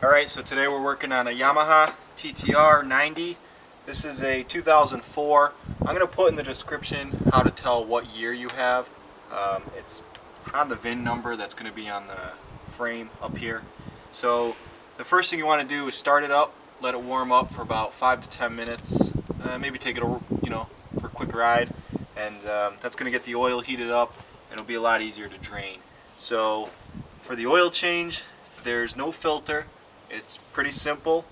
Alright, so today we're working on a Yamaha TTR90. This is a 2004. I'm going to put in the description how to tell what year you have. It's on the VIN number that's going to be on the frame up here. So the first thing you want to do is start it up, let it warm up for about 5 to 10 minutes, maybe take it for a quick ride, and that's going to get the oil heated up and it'll be a lot easier to drain. So for the oil change, there's no filter. It's pretty simple.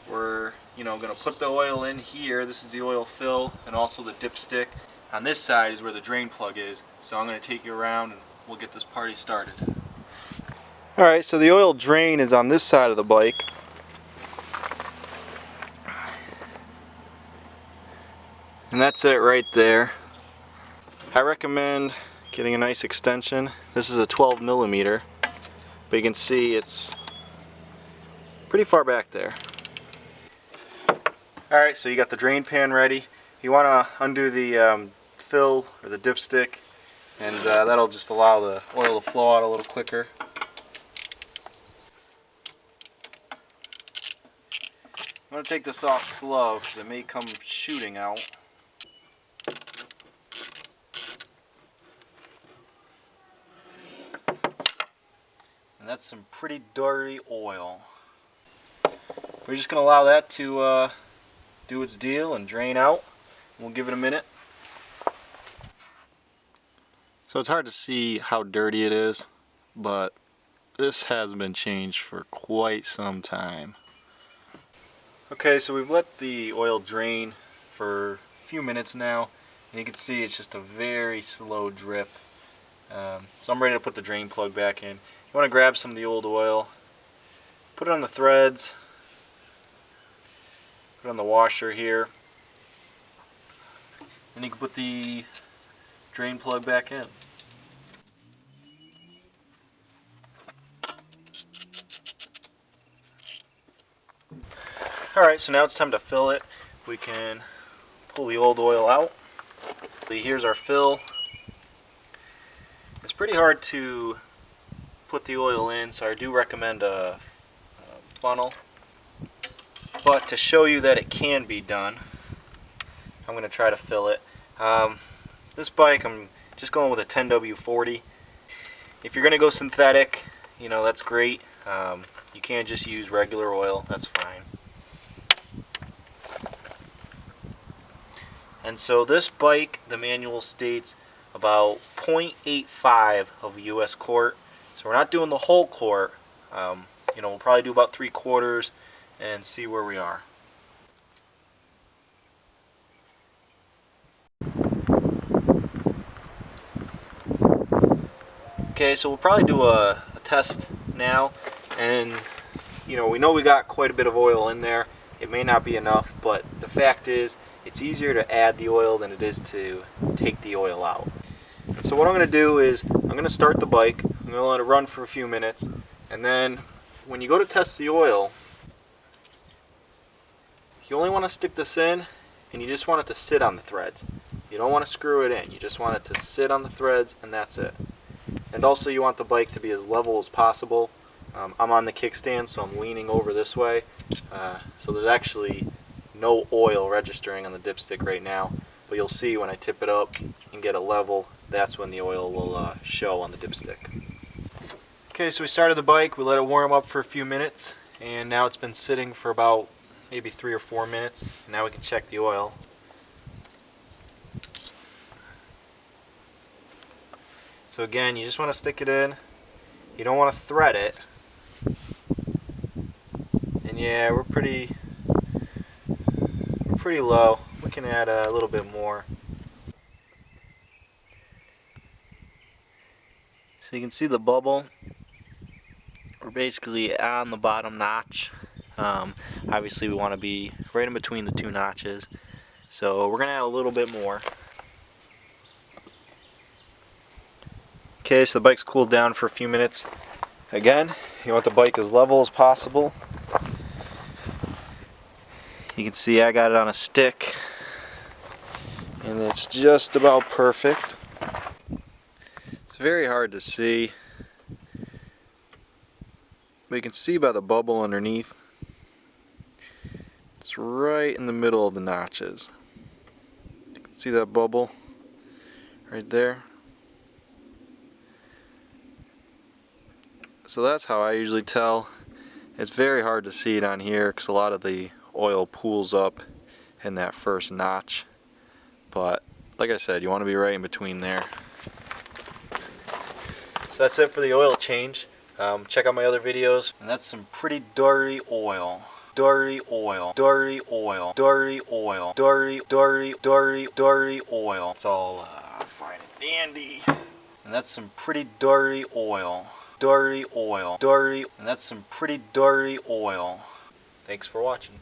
We're going to put the oil in here. This is the oil fill and also the dipstick. On this side is where the drain plug is. So I'm going to take you around and we'll get this party started. Alright, so the oil drain is on this side of the bike. And that's it right there. I recommend getting a nice extension. This is a 12 millimeter, but you can see it's pretty far back there. Alright, so you got the drain pan ready. You want to undo the fill or the dipstick, and that'll just allow the oil to flow out a little quicker. I'm going to take this off slow because it may come shooting out. And that's some pretty dirty oil. We're just going to allow that to do its deal and drain out. We'll give it a minute. So it's hard to see how dirty it is, but this hasn't been changed for quite some time. Okay, so we've let the oil drain for a few minutes now, and you can see it's just a very slow drip. So I'm ready to put the drain plug back in. You want to grab some of the old oil, put it on the threads, put it on the washer here, and you can put the drain plug back in. Alright, so now it's time to fill it. We can pull the old oil out. Here's our fill. It's pretty hard to put the oil in, so I do recommend a funnel. But to show you that it can be done, I'm going to try to fill it. This bike, I'm just going with a 10W40. If you're going to go synthetic, that's great. You can just use regular oil, that's fine. And so this bike, the manual states about 0.85 of a US quart. So we're not doing the whole quart. We'll probably do about 3/4 and see where we are. Okay, so we'll probably do a test now, and we know we got quite a bit of oil in there. It may not be enough, but the fact is it's easier to add the oil than it is to take the oil out. And so what I'm going to do is I'm going to start the bike. I'm going to let it run for a few minutes, and then when you go to test the oil, you only want to stick this in, and you just want it to sit on the threads. You don't want to screw it in. You just want it to sit on the threads, and that's it. And also you want the bike to be as level as possible. I'm on the kickstand, so I'm leaning over this way. So there's actually no oil registering on the dipstick right now. But you'll see when I tip it up and get it level, that's when the oil will show on the dipstick. Okay, so we started the bike, we let it warm up for a few minutes, and now it's been sitting for about maybe 3 or 4 minutes. Now we can check the oil. So again, you just want to stick it in. You don't want to thread it. And yeah, we're pretty low. We can add a little bit more. So you can see the bubble. We're basically on the bottom notch. Obviously we want to be right in between the two notches. So we're going to add a little bit more. Okay, so the bike's cooled down for a few minutes. Again, you want the bike as level as possible. You can see I got it on a stick, and it's just about perfect. It's very hard to see. But you can see by the bubble underneath, it's right in the middle of the notches. You can see that bubble right there. So that's how I usually tell. It's very hard to see it on here because a lot of the oil pools up in that first notch. But like I said, you want to be right in between there. So that's it for the oil change. Check out my other videos. And that's some pretty dirty oil. Dirty oil. Dirty oil. Dirty oil. Dirty, dirty, dirty, dirty oil. It's all fine and dandy. And that's some pretty dirty oil. Dirty oil. Dirty. And that's some pretty dirty oil. Thanks for watching.